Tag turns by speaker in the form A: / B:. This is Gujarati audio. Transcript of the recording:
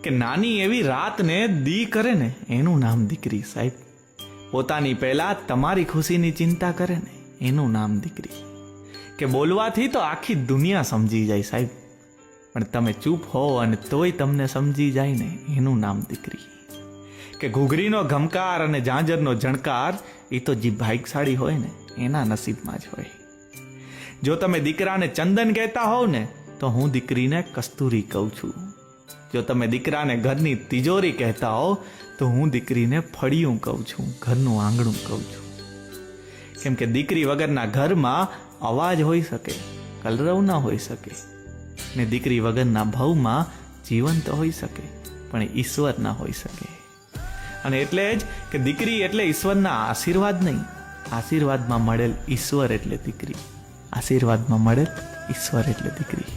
A: કે નાની એવી રાતને દી કરે ને એનું નામ દીકરી સાહેબ. પોતાની પહેલા તમારી ખુશીની ચિંતા કરે ને એનું નામ દીકરી. કે બોલવાથી તો આખી દુનિયા સમજી જાય સાહેબ, પણ તમે ચૂપ હો અને તોય તમને સમજી જાય ને એનું નામ દીકરી. કે ઘૂઘરીનો ઘમકાર અને ઝાંઝરનો ઝણકાર એ તો જે ભાગ્યશાળી હોય ને એના નસીબમાં જ હોય. જો તમે દીકરાને ચંદન કહેતા હોવ ને તો હું દીકરીને કસ્તુરી કહું છું. જો તમે દીકરાને ઘરની તિજોરી કહેતા હો તો હું દીકરીને ફળિયું કહું છું, ઘરનું આંગણું કહું છું. કેમ કે દીકરી વગરના ઘરમાં અવાજ હોઈ શકે, કલરવ ના હોઈ શકે, ને દીકરી વગરના ભવમાં જીવંત હોઈ શકે પણ ઈશ્વર ના હોઈ શકે. અને એટલે જ કે દીકરી એટલે ઈશ્વરના આશીર્વાદ નહીં, આશીર્વાદમાં મળેલ ઈશ્વર એટલે દીકરી. આશીર્વાદમાં મળેલ ઈશ્વર એટલે દીકરી.